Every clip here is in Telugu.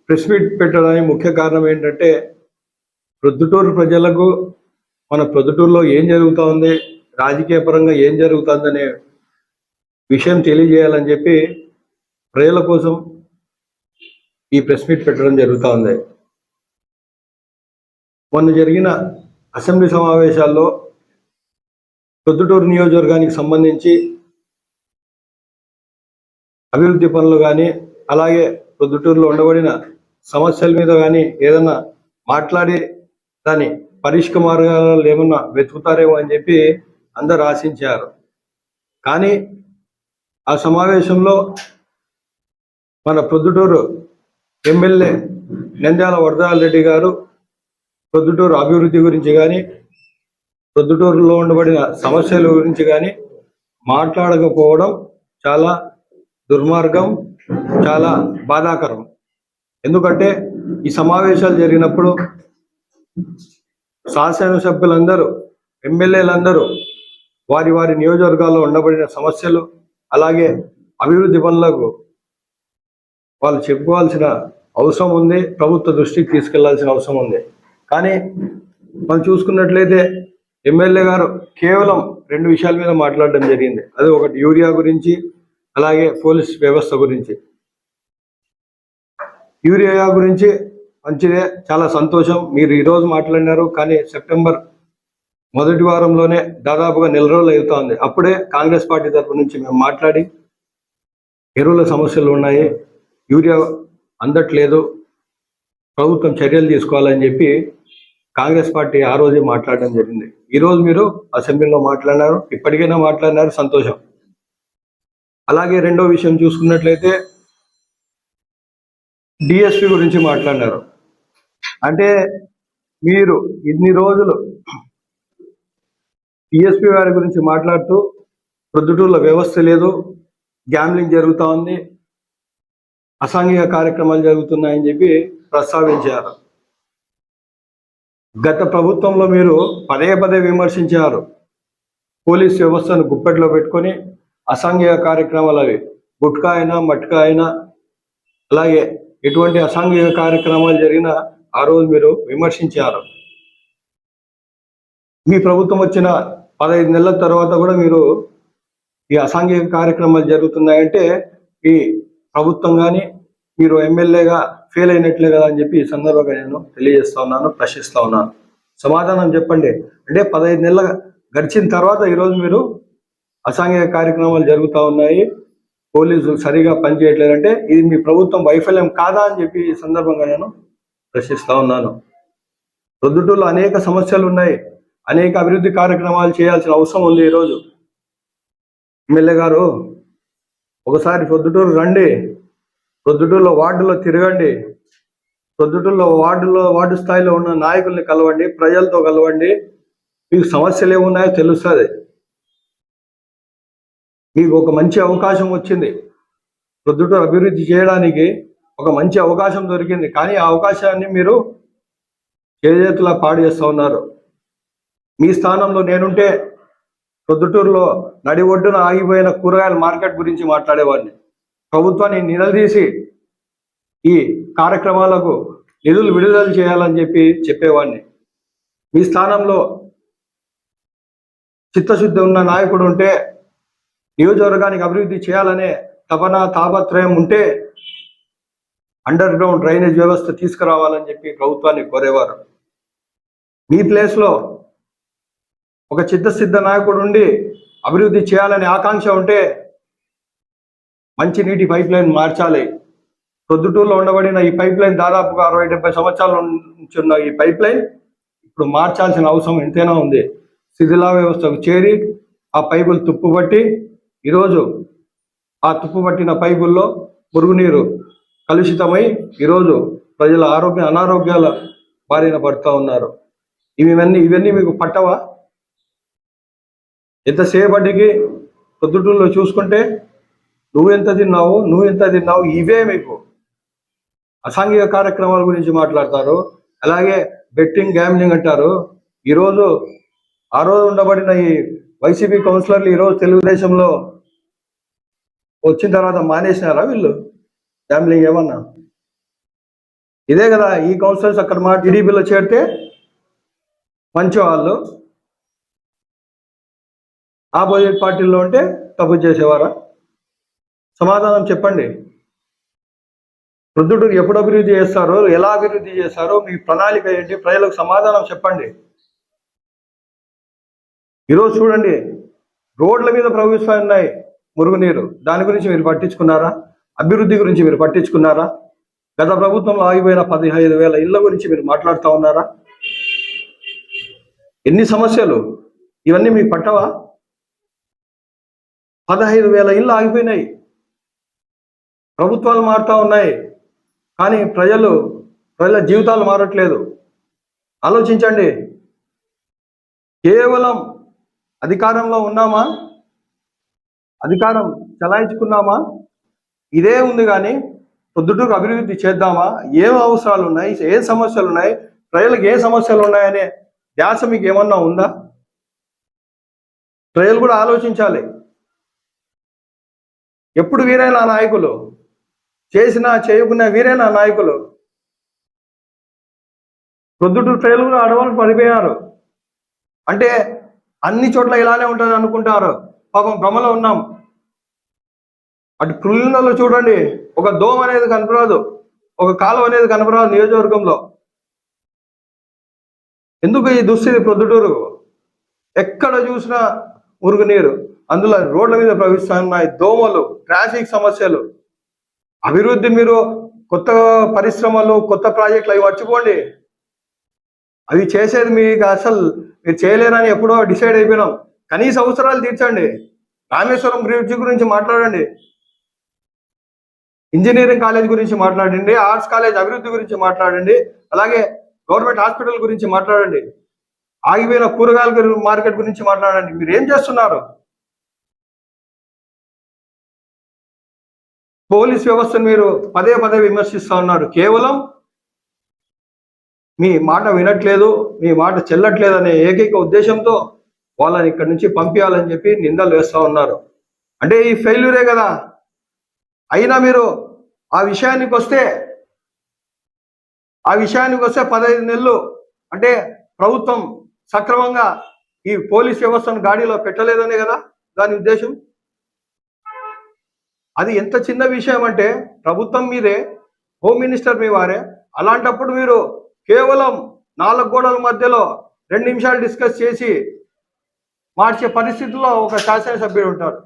ప్రెస్ మీట్ పెట్టడానికి ముఖ్య కారణం ఏంటంటే ప్రొద్దుటూరు ప్రజలకు మన ప్రొద్దుటూరులో ఏం జరుగుతూ ఉంది, రాజకీయ పరంగా ఏం జరుగుతుందనే విషయం తెలియజేయాలని చెప్పి ప్రజల కోసం ఈ ప్రెస్ మీట్ పెట్టడం జరుగుతూ ఉంది. మొన్న జరిగిన అసెంబ్లీ సమావేశాల్లో ప్రొద్దుటూరు నియోజకవర్గానికి సంబంధించి అభివృద్ధి పనులు కానీ, అలాగే ప్రొద్దుటూరులో ఉండబడిన సమస్యల మీద కానీ ఏదన్నా మాట్లాడి దాని పరిష్కారాలు ఏమన్నా వెతుకుతారేమో అని చెప్పి అందరు ఆశించారు. కానీ ఆ సమావేశంలో మన ప్రొద్దుటూరు ఎమ్మెల్యే నంద్యాల వరదరాజ రెడ్డి గారు ప్రొద్దుటూరు అభివృద్ధి గురించి కానీ, ప్రొద్దుటూరులో ఉండబడిన సమస్యల గురించి కానీ మాట్లాడకపోవడం చాలా దుర్మార్గం, చాలా బాధాకరం. ఎందుకంటే ఈ సమావేశాలు జరిగినప్పుడు శాసనసభ్యులందరూ, ఎమ్మెల్యేలందరూ వారి వారి నియోజకవర్గాల్లో ఉండబడిన సమస్యలు, అలాగే అభివృద్ధి పనులకు వాళ్ళు చెప్పుకోవాల్సిన అవసరం ఉంది, ప్రభుత్వ దృష్టికి తీసుకెళ్లాల్సిన అవసరం ఉంది. కానీ మనం చూసుకున్నట్లయితే ఎమ్మెల్యే గారు కేవలం 2 విషయాల మీద మాట్లాడడం జరిగింది. అది ఒకటి యూరియా గురించి, అలాగే పోలీస్ వ్యవస్థ గురించి. యూరియా గురించి మంచిదే, చాలా సంతోషం మీరు ఈరోజు మాట్లాడినారు. కానీ సెప్టెంబర్ మొదటి వారంలోనే దాదాపుగా నెల రోజులు అవుతుంది. అప్పుడే కాంగ్రెస్ పార్టీ తరఫు నుంచి మేము మాట్లాడి ఎరువుల సమస్యలు ఉన్నాయి, యూరియా అందట్లేదు, ప్రభుత్వం చర్యలు తీసుకోవాలని చెప్పి కాంగ్రెస్ పార్టీ ఆ రోజే మాట్లాడడం జరిగింది. ఈరోజు మీరు అసెంబ్లీలో మాట్లాడినారు, ఇప్పటికైనా మాట్లాడినారు, సంతోషం. అలాగే రెండో విషయం చూసుకున్నట్లయితే డిఎస్పి గురించి మాట్లాడినారు. అంటే మీరు ఇన్ని రోజులు డిఎస్పి వారి గురించి మాట్లాడుతూ ప్రొద్దుటూరులో వ్యవస్థ లేదు, గ్యాంబ్లింగ్ జరుగుతూ ఉంది, అసాంఘిక కార్యక్రమాలు జరుగుతున్నాయని చెప్పి ప్రస్తావించారు. గత ప్రభుత్వంలో మీరు పదే పదే విమర్శించారు. పోలీస్ వ్యవస్థను గుప్పెట్లో పెట్టుకొని అసాంఘిక కార్యక్రమాలు, అవి గుట్కా అయినా మట్కా అయినా, అలాగే ఎటువంటి అసాంఘిక కార్యక్రమాలు జరిగినా ఆ రోజు మీరు విమర్శించారు. మీ ప్రభుత్వం వచ్చిన 15 నెలల తర్వాత కూడా మీరు ఈ అసాంఘిక కార్యక్రమాలు జరుగుతున్నాయంటే ఈ ప్రభుత్వం కానీ మీరు ఎమ్మెల్యేగా ఫెయిల్ అయినట్లే కదా అని చెప్పి ఈ సందర్భంగా నేను తెలియజేస్తా ఉన్నాను, ప్రశ్నిస్తా ఉన్నాను. సమాధానం చెప్పండి. అంటే 15 నెలలు గడిచిన తర్వాత ఈరోజు మీరు అసాంఘిక కార్యక్రమాలు జరుగుతూ ఉన్నాయి, పోలీసులు సరిగా పనిచేయట్లేదంటే ఇది మీ ప్రభుత్వం వైఫల్యం కాదా అని చెప్పి ఈ సందర్భంగా నేను ప్రశ్నిస్తా ఉన్నాను. ప్రొద్దుటూరులో అనేక సమస్యలు ఉన్నాయి, అనేక అభివృద్ధి కార్యక్రమాలు చేయాల్సిన అవసరం ఉంది. ఈరోజు ఎమ్మెల్యే గారు ఒకసారి ప్రొద్దుటూరు రండి, ప్రొద్దుటూరులో వార్డులో తిరగండి, ప్రొద్దుటూరులో వార్డు స్థాయిలో ఉన్న నాయకుల్ని కలవండి, ప్రజలతో కలవండి, మీకు సమస్యలు ఏమున్నాయో తెలుస్తుంది. మీకు ఒక మంచి అవకాశం వచ్చింది, ప్రొద్దుటూరు అభివృద్ధి చేయడానికి ఒక మంచి అవకాశం దొరికింది. కానీ ఆ అవకాశాన్ని మీరు చేతులా పాడు చేస్తూ ఉన్నారు. మీ స్థానంలో నేనుంటే ప్రొద్దుటూరులో నడి ఒడ్డున ఆగిపోయిన కూరగాయల మార్కెట్ గురించి మాట్లాడేవాడిని, ప్రభుత్వాన్ని నిలదీసి ఈ కార్యక్రమాలకు నిధులు విడుదల చేయాలని చెప్పి చెప్పేవాడిని. మీ స్థానంలో చిత్తశుద్ధి ఉన్న నాయకుడు ఉంటే, నియోజకవర్గానికి అభివృద్ధి చేయాలనే తపన తాపత్రయం ఉంటే అండర్ గ్రౌండ్ డ్రైనేజ్ వ్యవస్థ తీసుకురావాలని చెప్పి ప్రభుత్వాన్ని కోరేవారు. మీ ప్లేస్లో ఒక చిత్తసిద్ధ నాయకుడు ఉండి అభివృద్ధి చేయాలనే ఆకాంక్ష ఉంటే మంచి నీటి పైప్ లైన్ మార్చాలి. ప్రొద్దుటూరులో ఉండబడిన ఈ పైప్ లైన్ దాదాపుగా 60-70 సంవత్సరాల నుంచి ఉన్న ఈ పైప్ లైన్ ఇప్పుడు మార్చాల్సిన అవసరం ఎంతైనా ఉంది. శిథిలా వ్యవస్థకు చేరి ఆ పైపులు తుప్పుపట్టి ఈరోజు ఆ తుప్పుపట్టిన పైపుల్లో మురుగునీరు కలుషితమై ఈరోజు ప్రజల అనారోగ్యాల బారిన పడుతూ ఉన్నారు. ఇవన్నీ మీకు పట్టవా? ఎంతసేపటికి ప్రొద్దుటూరులో చూసుకుంటే నువ్వెంత తిన్నావు, ఇవే మీకు అసాంఘిక కార్యక్రమాల గురించి మాట్లాడతారు. అలాగే బెట్టింగ్, గ్యాంబ్లింగ్ అంటారు. ఈరోజు ఆ రోజు ఉండబడిన ఈ వైసీపీ కౌన్సిలర్లు ఈరోజు తెలుగుదేశంలో వచ్చిన తర్వాత మానేసినారా వీళ్ళు గ్యాంబ్లింగ్ ఏమన్నా? ఇదే కదా ఈ కౌన్సిలర్స్ అక్కడ మా టీడీపీలో చేరితే మంచి వాళ్ళు, ఆపోజిట్ పార్టీల్లో ఉంటే తప్పు చేసేవారా? సమాధానం చెప్పండి. ప్రొద్దుటూరు ఎప్పుడు అభివృద్ధి చేస్తారో, ఎలా అభివృద్ధి చేస్తారో, మీ ప్రణాళిక ఏంటి, ప్రజలకు సమాధానం చెప్పండి. ఈరోజు చూడండి, రోడ్ల మీద ప్రవహిస్తూ ఉన్నాయి మురుగునీరు. దాని గురించి మీరు పట్టించుకున్నారా? అభివృద్ధి గురించి మీరు పట్టించుకున్నారా? గత ప్రభుత్వంలో ఆగిపోయిన 15,000 ఇళ్ల గురించి మీరు మాట్లాడుతూ ఉన్నారా? ఎన్ని సమస్యలు, ఇవన్నీ మీకు పట్టవా? 15,000 ఇళ్ళు ఆగిపోయినాయి. ప్రభుత్వాలు మారుతూ ఉన్నాయి, కానీ ప్రజల జీవితాలు మారట్లేదు. ఆలోచించండి. కేవలం అధికారంలో ఉన్నామా, అధికారం చలాయించుకున్నామా, ఇదే ఉంది. కానీ పొద్దుటూరు అభివృద్ధి చేద్దామా, ఏం అవసరాలు ఉన్నాయి, ఏ సమస్యలు ఉన్నాయి, ప్రజలకు ఏ సమస్యలు ఉన్నాయనే ధ్యాస మీకు ఏమన్నా ఉందా? ప్రజలు కూడా ఆలోచించాలి. ఎప్పుడు వీరైనా నాయకులు, చేసినా చేయకున్నా వీరైనా నాయకులు. ప్రొద్దుటూరు ప్రజలు కూడా అడవులకు పడిపోయారు. అంటే అన్ని చోట్ల ఇలానే ఉంటుంది అనుకుంటారు. పాపం భ్రమలో ఉన్నాం. అటు కృష్ణలో చూడండి, ఒక దోమ అనేది కనపరాదు, ఒక కాలువ అనేది కనపరాదు నియోజకవర్గంలో. ఎందుకు ఈ దుస్థితి ప్రొద్దుటూరు? ఎక్కడ చూసినా మురుగునీరు, అందులో రోడ్ల మీద ప్రవహిస్తున్నాయి దోమలు, ట్రాఫిక్ సమస్యలు. అభివృద్ధి మీరు కొత్త పరిశ్రమలు, కొత్త ప్రాజెక్టులు అవి మర్చిపోండి. అవి చేసేది మీకు అసలు మీరు చేయలేరని ఎప్పుడో డిసైడ్ అయిపోయినాం. కనీస అవసరాలు తీర్చండి. రామేశ్వరం బ్రిడ్జ్ గురించి మాట్లాడండి, ఇంజనీరింగ్ కాలేజ్ గురించి మాట్లాడండి, ఆర్ట్స్ కాలేజ్ అభివృద్ధి గురించి మాట్లాడండి, అలాగే గవర్నమెంట్ హాస్పిటల్ గురించి మాట్లాడండి, ఆగిపోయిన కూరగాయల మార్కెట్ గురించి మాట్లాడండి. మీరు ఏం చేస్తున్నారు? పోలీస్ వ్యవస్థను మీరు పదే పదే విమర్శిస్తూ ఉన్నారు. కేవలం మీ మాట వినట్లేదు, మీ మాట చెల్లట్లేదు అనే ఏకైక ఉద్దేశంతో వాళ్ళని ఇక్కడి నుంచి పంపించాలని చెప్పి నిందలు వేస్తూ ఉన్నారు. అంటే ఈ ఫెయిల్యూరే కదా. అయినా మీరు ఆ విషయానికి వస్తే 15 నెలలు అంటే ప్రభుత్వం సక్రమంగా ఈ పోలీస్ వ్యవస్థను గాడిలో పెట్టలేదనే కదా దాని ఉద్దేశం. అది ఎంత చిన్న విషయం అంటే ప్రభుత్వం మీదే, హోమ్ మినిస్టర్ మీ వారే. అలాంటప్పుడు మీరు కేవలం 4 గోడల మధ్యలో 2 నిమిషాలు డిస్కస్ చేసి మార్చే పరిస్థితుల్లో ఒక శాసనసభ్యుడు ఉంటారు.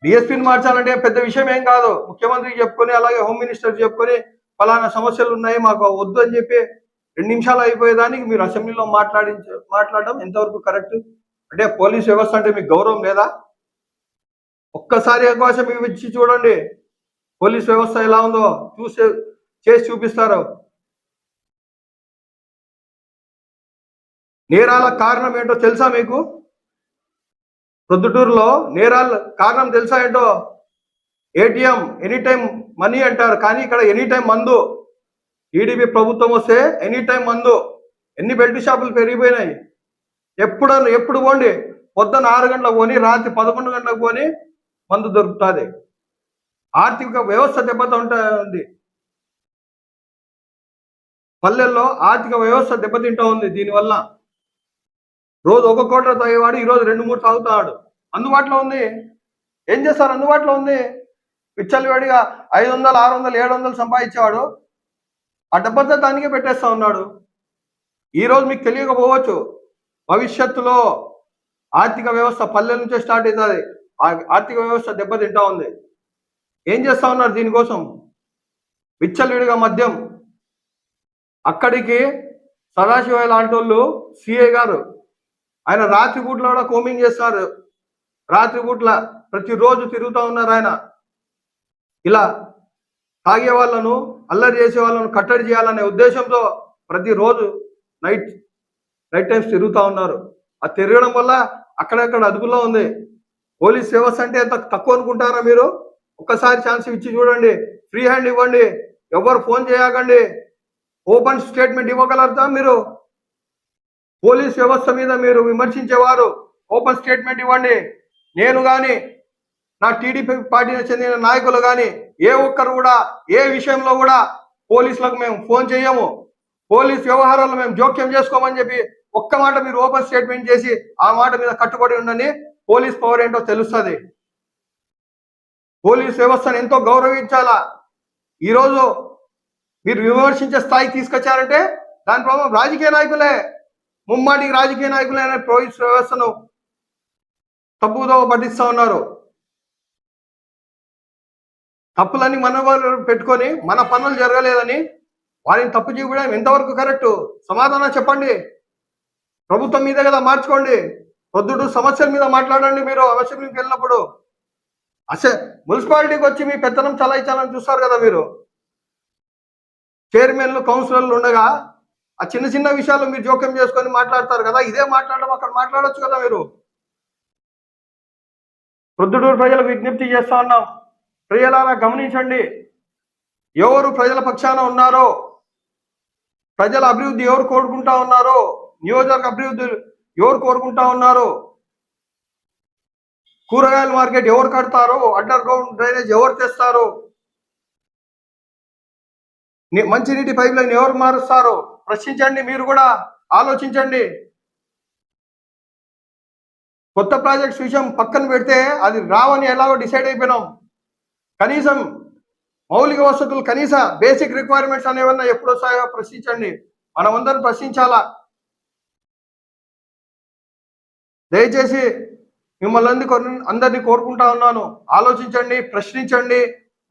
డిఎస్పీని మార్చాలంటే పెద్ద విషయం ఏం కాదు. ముఖ్యమంత్రికి చెప్పుకొని, అలాగే హోమ్ మినిస్టర్ చెప్పుకొని, ఫలానా సమస్యలు ఉన్నాయి మాకు వద్దు అని చెప్పి 2 నిమిషాలు అయిపోయేదానికి మీరు అసెంబ్లీలో మాట్లాడడం ఎంతవరకు కరెక్ట్? అంటే పోలీస్ వ్యవస్థ అంటే మీకు గౌరవం లేదా? ఒక్కసారి అవకాశం ఇచ్చి చూడండి, పోలీస్ వ్యవస్థ ఎలా ఉందో చేసి చూపిస్తారు. నేరాల కారణం ఏంటో తెలుసా మీకు? ప్రొద్దుటూరులో నేరాల కారణం తెలుసా ఏంటో? ఏటీఎం ఎనీ టైం మనీ అంటారు, కానీ ఇక్కడ ఎనీ టైం మందు. టీడీపీ ప్రభుత్వం వస్తే ఎనీ టైం మందు. ఎన్ని బెల్ట్ షాపులు పెరిగిపోయినాయి. ఎప్పుడు పోండి, పొద్దున్న 6 గంటలకు పోని, రాత్రి 11 గంటలకు పోని మందు దొరుకుతుంది. ఆర్థిక వ్యవస్థ దెబ్బతింటుంది. పల్లెల్లో ఆర్థిక వ్యవస్థ దెబ్బతింటా ఉంది దీనివల్ల. రోజు 1 కోట్ల తాగేవాడు ఈరోజు 2-3 తాగుతాడు. అందుబాటులో ఉంది. ఏం చేస్తారు? అందుబాటులో ఉంది. విచ్చలవాడిగా 500, 600, 700 సంపాదించేవాడు ఆ డబ్బంతా దానికే పెట్టేస్తా ఉన్నాడు. ఈరోజు మీకు తెలియకపోవచ్చు, భవిష్యత్తులో ఆర్థిక వ్యవస్థ పల్లెల నుంచే స్టార్ట్ అవుతుంది. ఆర్థిక వ్యవస్థ దెబ్బతింటా ఉంది. ఏం చేస్తా ఉన్నారు దీనికోసం? విచ్చలవిడిగా మద్యం. అక్కడికి సదాశివ లాంటి వాళ్ళు సిఐ గారు, ఆయన రాత్రిపూట్ల కూడా కోమింగ్ చేస్తారు. రాత్రిపూట్ల ప్రతిరోజు తిరుగుతూ ఉన్నారు ఆయన. ఇలా తాగే వాళ్ళను, అల్లరి చేసే వాళ్ళను కట్టడి చేయాలనే ఉద్దేశంతో ప్రతిరోజు నైట్ టైమ్స్ తిరుగుతూ ఉన్నారు. ఆ తిరగడం వల్ల అక్కడక్కడ అదుపులో ఉంది. పోలీస్ వ్యవస్థ అంటే ఎంత తక్కువ అనుకుంటారా మీరు? ఒక్కసారి ఛాన్స్ ఇచ్చి చూడండి. ఫ్రీ హ్యాండ్ ఇవ్వండి, ఎవరు ఫోన్ చేయకండి, ఓపెన్ స్టేట్మెంట్ ఇవ్వగలుగుతా మీరు? పోలీస్ వ్యవస్థ మీద మీరు విమర్శించేవారు ఓపెన్ స్టేట్మెంట్ ఇవ్వండి. నేను కానీ, నా టీడీపీ పార్టీకి చెందిన నాయకులు కానీ ఏ ఒక్కరు కూడా ఏ విషయంలో కూడా పోలీసులకు మేము ఫోన్ చేయము, పోలీస్ వ్యవహారాలు మేము జోక్యం చేసుకోమని చెప్పి ఒక్క మాట మీరు ఓపెన్ స్టేట్మెంట్ చేసి ఆ మాట మీద కట్టుబడి ఉండని పోలీస్ పవర్ ఏంటో తెలుస్తుంది. పోలీస్ వ్యవస్థను ఎంతో గౌరవించాలా. ఈరోజు మీరు విమర్శించే స్థాయికి తీసుకొచ్చారంటే దాని ప్రభావం రాజకీయ నాయకులే, ముమ్మాటికి రాజకీయ నాయకులే పోలీస్ వ్యవస్థను తప్పుదో పట్టిస్తూ ఉన్నారు. తప్పులన్నీ మన వాళ్ళు పెట్టుకొని మన పనులు జరగలేదని వారిని తప్పు చూపడం ఎంతవరకు కరెక్ట్? సమాధానం చెప్పండి. ప్రభుత్వం మీద కదా మార్చుకోండి. పొద్దుడు సమస్యల మీద మాట్లాడండి. మీరు అసెంబ్లీకి వెళ్ళినప్పుడు మున్సిపాలిటీకి వచ్చి మీ పెత్తనం చలాయించాలని చూస్తారు కదా. మీరు చైర్మన్లు కౌన్సిలర్లు ఉండగా ఆ చిన్న చిన్న విషయాలు మీరు జోక్యం చేసుకొని మాట్లాడతారు కదా. ఇదే మాట్లాడడం అక్కడ మాట్లాడొచ్చు కదా. మీరు ప్రొద్దుటూరు ప్రజలకు విజ్ఞప్తి చేస్తా ఉన్నాం, ప్రజలారా గమనించండి. ఎవరు ప్రజల పక్షాన ఉన్నారో, ప్రజల అభివృద్ధి ఎవరు కోరుకుంటా ఉన్నారో, నియోజకవర్గ అభివృద్ధి ఎవరు కోరుకుంటా ఉన్నారో, కూరగాయల మార్కెట్ ఎవరు కడతారో, అండర్ గ్రౌండ్ డ్రైనేజ్ ఎవరు తెస్తారో, మంచినీటి పైప్ లైన్ ఎవరు మారుస్తారో ప్రశ్నించండి. మీరు కూడా ఆలోచించండి. కొత్త ప్రాజెక్ట్స్ విషయం పక్కన పెడితే అది రావని ఎలాగో డిసైడ్ అయిపోయినాం. కనీసం మౌలిక వసతులు, కనీస బేసిక్ రిక్వైర్మెంట్స్ అనేవన్నా ఎప్పుడు వస్తాయో ప్రశ్నించండి. మనమందరం ప్రశ్నించాలా. దయచేసి మిమ్మల్ని అందరినీ కోరుకుంటా ఉన్నాను, ఆలోచించండి, ప్రశ్నించండి.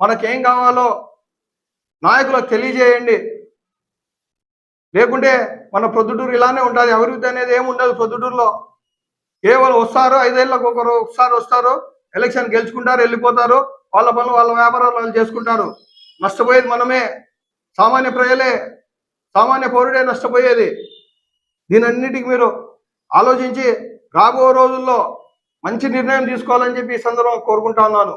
మనకేం కావాలో నాయకులకు తెలియజేయండి. లేకుంటే మన ప్రొద్దుటూరు ఇలానే ఉంటుంది. అభివృద్ధి అనేది ఏమి ఉండదు ప్రొద్దుటూరులో. కేవలం వస్తారు, 5 ఏళ్ళకు ఒకసారి వస్తారు, ఎలక్షన్ గెలుచుకుంటారు, వెళ్ళిపోతారు, వాళ్ళ పనులు వాళ్ళ వ్యాపారాలు వాళ్ళు చేసుకుంటారు. నష్టపోయేది మనమే, సామాన్య ప్రజలే, సామాన్య పౌరుడే నష్టపోయేది. దీనన్నిటికీ మీరు ఆలోచించి రాబో రోజుల్లో మంచి నిర్ణయం తీసుకోవాలని చెప్పి ఈ సందర్భంగా కోరుకుంటా ఉన్నాను.